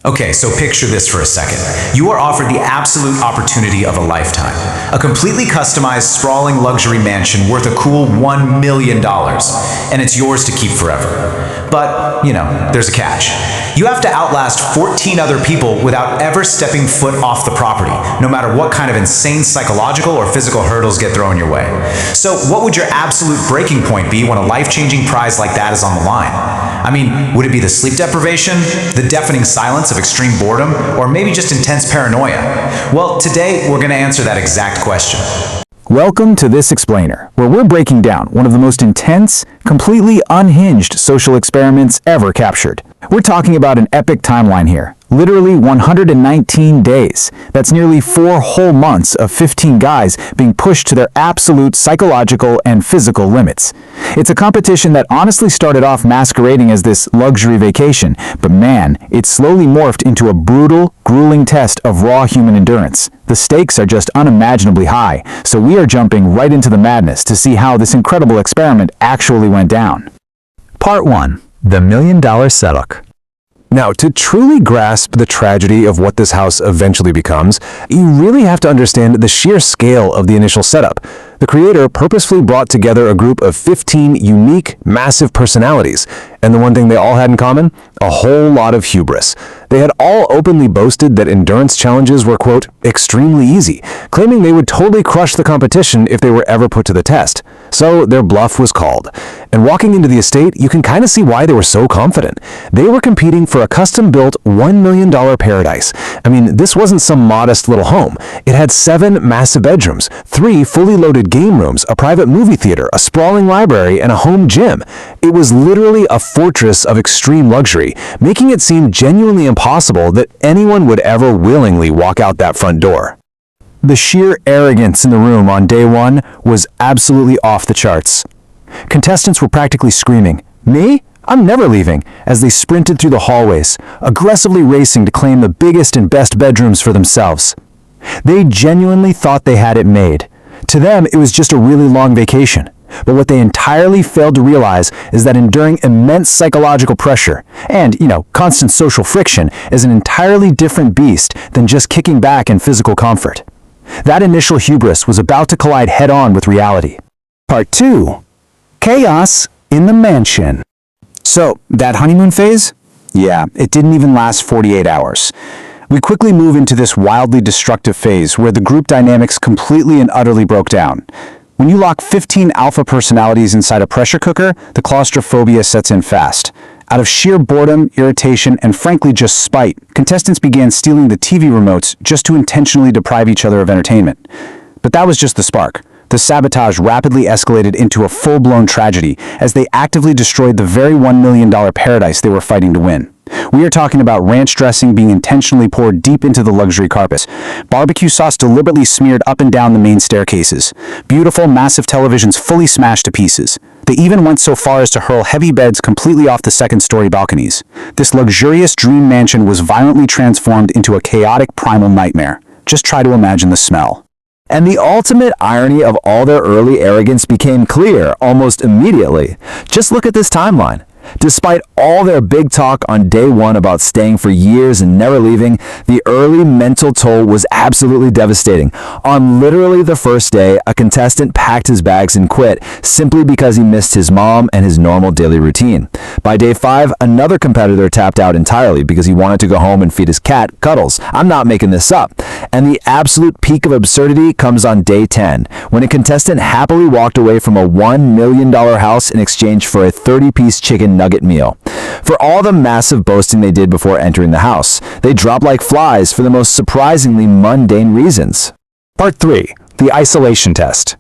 Okay, so picture this for a second. You are offered the absolute opportunity of a lifetime. A completely customized, sprawling luxury mansion worth a cool $1 million, and it's yours to keep forever. But, there's a catch. You have to outlast 14 other people without ever stepping foot off the property, no matter what kind of insane psychological or physical hurdles get thrown your way. So what would your absolute breaking point be when a life-changing prize like that is on the line? I mean, would it be the sleep deprivation, the deafening silence of extreme boredom, or maybe just intense paranoia? Well, today we're going to answer that exact question. Welcome to This Explainer, where we're breaking down one of the most intense, completely unhinged social experiments ever captured. We're talking about an epic timeline here. Literally 119 days. That's nearly 4 whole months of 15 guys being pushed to their absolute psychological and physical limits. It's a competition that honestly started off masquerading as this luxury vacation, but man, it slowly morphed into a brutal, grueling test of raw human endurance. The stakes are just unimaginably high, so we are jumping right into the madness to see how this incredible experiment actually went down. Part 1. The $1 Million Setup. Now, to truly grasp the tragedy of what this house eventually becomes, you really have to understand the sheer scale of the initial setup. The creator purposefully brought together a group of 15 unique, massive personalities, and the one thing they all had in common? A whole lot of hubris. They had all openly boasted that endurance challenges were, quote, extremely easy, claiming they would totally crush the competition if they were ever put to the test. So their bluff was called. And walking into the estate, you can kind of see why they were so confident. They were competing for a custom-built $1 million paradise. I mean, this wasn't some modest little home. It had 7 massive bedrooms, 3 fully loaded game rooms, a private movie theater, a sprawling library, and a home gym. It was literally a fortress of extreme luxury, making it seem genuinely impossible that anyone would ever willingly walk out that front door. The sheer arrogance in the room on day 1 was absolutely off the charts. Contestants were practically screaming, "Me? I'm never leaving," as they sprinted through the hallways, aggressively racing to claim the biggest and best bedrooms for themselves. They genuinely thought they had it made. To them, it was just a really long vacation. But what they entirely failed to realize is that enduring immense psychological pressure and, constant social friction is an entirely different beast than just kicking back in physical comfort. That initial hubris was about to collide head-on with reality. Part 2. Chaos in the mansion. So, that honeymoon phase? Yeah, it didn't even last 48 hours. We quickly move into this wildly destructive phase where the group dynamics completely and utterly broke down. When you lock 15 alpha personalities inside a pressure cooker, the claustrophobia sets in fast. Out of sheer boredom, irritation, and frankly just spite, contestants began stealing the TV remotes just to intentionally deprive each other of entertainment. But that was just the spark. The sabotage rapidly escalated into a full-blown tragedy as they actively destroyed the very $1 million paradise they were fighting to win. We are talking about ranch dressing being intentionally poured deep into the luxury carpets, barbecue sauce deliberately smeared up and down the main staircases, beautiful massive televisions fully smashed to pieces. They even went so far as to hurl heavy beds completely off the second-story balconies. This luxurious dream mansion was violently transformed into a chaotic primal nightmare. Just try to imagine the smell. And the ultimate irony of all their early arrogance became clear almost immediately. Just look at this timeline. Despite all their big talk on day 1 about staying for years and never leaving, the early mental toll was absolutely devastating. On literally the first day, a contestant packed his bags and quit simply because he missed his mom and his normal daily routine. By day 5, another competitor tapped out entirely because he wanted to go home and feed his cat Cuddles. I'm not making this up. And the absolute peak of absurdity comes on day 10, when a contestant happily walked away from a $1 million house in exchange for a 30-piece chicken nugget meal. For all the massive boasting they did before entering the house, they dropped like flies for the most surprisingly mundane reasons. Part 3. The Isolation Test.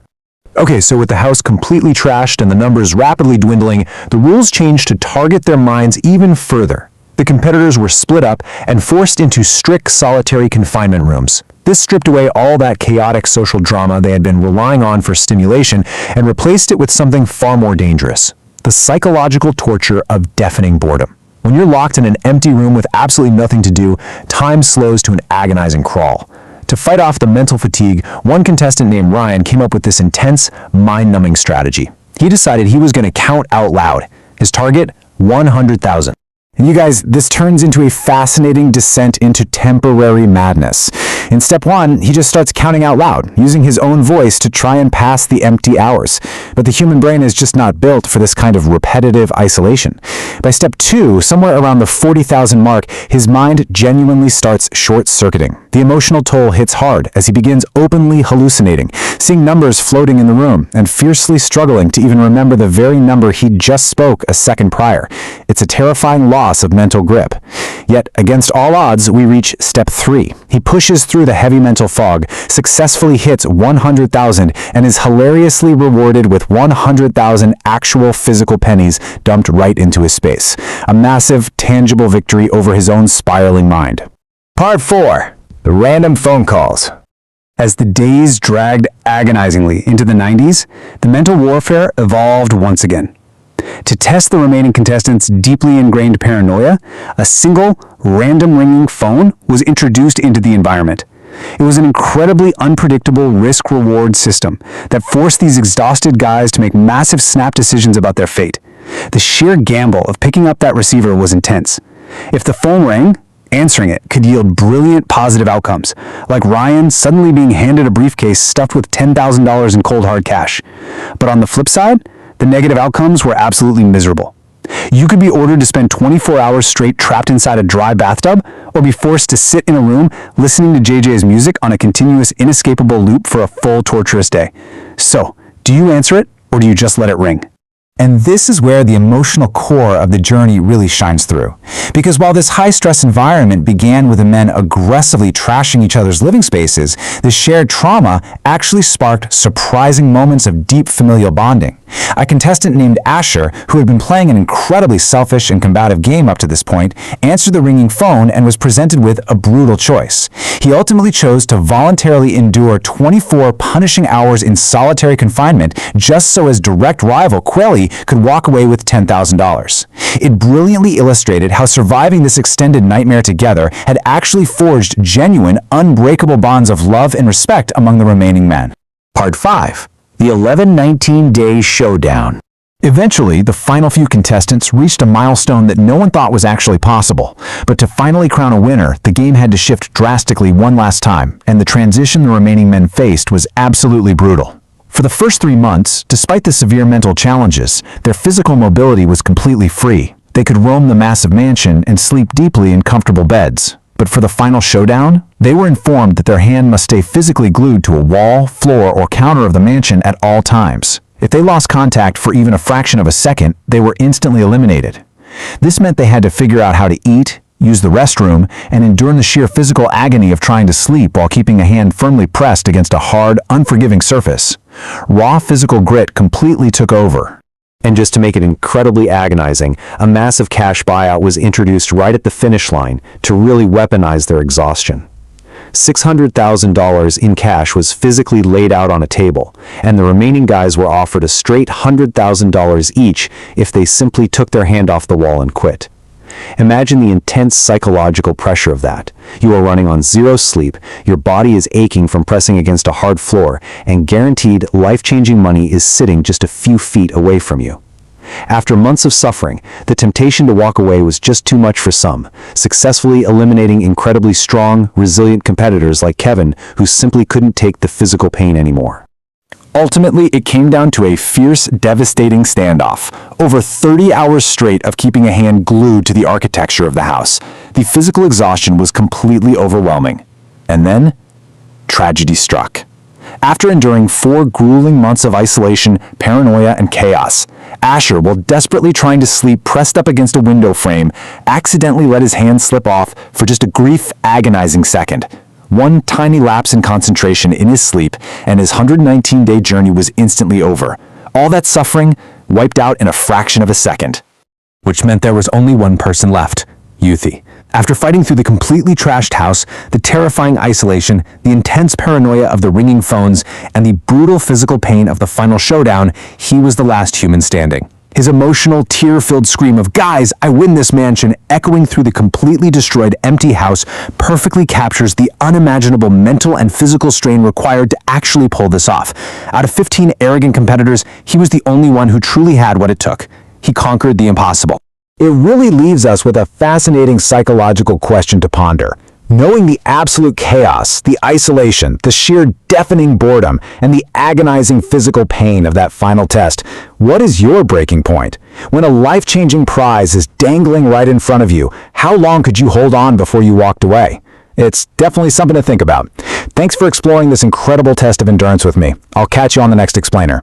Okay, so with the house completely trashed and the numbers rapidly dwindling, the rules changed to target their minds even further. The competitors were split up and forced into strict solitary confinement rooms. This stripped away all that chaotic social drama they had been relying on for stimulation and replaced it with something far more dangerous: the psychological torture of deafening boredom. When you're locked in an empty room with absolutely nothing to do, time slows to an agonizing crawl. To fight off the mental fatigue, one contestant named Ryan came up with this intense, mind-numbing strategy. He decided he was going to count out loud. His target, 100,000. And you guys, this turns into a fascinating descent into temporary madness. In step 1, he just starts counting out loud, using his own voice to try and pass the empty hours. But the human brain is just not built for this kind of repetitive isolation. By step 2, somewhere around the 40,000 mark, his mind genuinely starts short-circuiting. The emotional toll hits hard as he begins openly hallucinating, seeing numbers floating in the room, and fiercely struggling to even remember the very number he just spoke a second prior. It's a terrifying loss of mental grip. Yet, against all odds, we reach step 3. He pushes through the heavy mental fog, successfully hits 100,000, and is hilariously rewarded with 100,000 actual physical pennies dumped right into his space. A massive, tangible victory over his own spiraling mind. Part 4. The random phone calls. As the days dragged agonizingly into the 90s, the mental warfare evolved once again. To test the remaining contestants' deeply ingrained paranoia, a single, random ringing phone was introduced into the environment. It was an incredibly unpredictable risk-reward system that forced these exhausted guys to make massive snap decisions about their fate. The sheer gamble of picking up that receiver was intense. If the phone rang, answering it could yield brilliant positive outcomes, like Ryan suddenly being handed a briefcase stuffed with $10,000 in cold hard cash. But on the flip side, the negative outcomes were absolutely miserable. You could be ordered to spend 24 hours straight trapped inside a dry bathtub, or be forced to sit in a room listening to JJ's music on a continuous, inescapable loop for a full torturous day. So, do you answer it, or do you just let it ring? And this is where the emotional core of the journey really shines through. Because while this high-stress environment began with the men aggressively trashing each other's living spaces, the shared trauma actually sparked surprising moments of deep familial bonding. A contestant named Asher, who had been playing an incredibly selfish and combative game up to this point, answered the ringing phone and was presented with a brutal choice. He ultimately chose to voluntarily endure 24 punishing hours in solitary confinement just so his direct rival, Quelly, could walk away with $10,000. It brilliantly illustrated how surviving this extended nightmare together had actually forged genuine, unbreakable bonds of love and respect among the remaining men. Part 5. The 11-19-day showdown. Eventually, the final few contestants reached a milestone that no one thought was actually possible. But to finally crown a winner, the game had to shift drastically one last time, and the transition the remaining men faced was absolutely brutal. For the first 3 months, despite the severe mental challenges, their physical mobility was completely free. They could roam the massive mansion and sleep deeply in comfortable beds. But for the final showdown, they were informed that their hand must stay physically glued to a wall, floor, or counter of the mansion at all times. If they lost contact for even a fraction of a second, they were instantly eliminated. This meant they had to figure out how to eat, use the restroom, and endure the sheer physical agony of trying to sleep while keeping a hand firmly pressed against a hard, unforgiving surface. Raw physical grit completely took over. And just to make it incredibly agonizing, a massive cash buyout was introduced right at the finish line to really weaponize their exhaustion. $600,000 in cash was physically laid out on a table, and the remaining guys were offered a straight $100,000 each if they simply took their hand off the wall and quit. Imagine the intense psychological pressure of that. You are running on zero sleep, your body is aching from pressing against a hard floor, and guaranteed life-changing money is sitting just a few feet away from you. After months of suffering, the temptation to walk away was just too much for some, successfully eliminating incredibly strong, resilient competitors like Kevin, who simply couldn't take the physical pain anymore. Ultimately, it came down to a fierce, devastating standoff. Over 30 hours straight of keeping a hand glued to the architecture of the house. The physical exhaustion was completely overwhelming. And then, tragedy struck. After enduring 4 grueling months of isolation, paranoia, and chaos, Asher, while desperately trying to sleep pressed up against a window frame, accidentally let his hand slip off for just a brief, agonizing second. One tiny lapse in concentration in his sleep, and his 119-day journey was instantly over. All that suffering wiped out in a fraction of a second. Which meant there was only one person left, Yuti. After fighting through the completely trashed house, the terrifying isolation, the intense paranoia of the ringing phones, and the brutal physical pain of the final showdown, he was the last human standing. His emotional, tear-filled scream of, "Guys, I win this mansion," echoing through the completely destroyed empty house, perfectly captures the unimaginable mental and physical strain required to actually pull this off. Out of 15 arrogant competitors, he was the only one who truly had what it took. He conquered the impossible. It really leaves us with a fascinating psychological question to ponder. Knowing the absolute chaos, the isolation, the sheer deafening boredom, and the agonizing physical pain of that final test, what is your breaking point? When a life-changing prize is dangling right in front of you, how long could you hold on before you walked away? It's definitely something to think about. Thanks for exploring this incredible test of endurance with me. I'll catch you on the next explainer.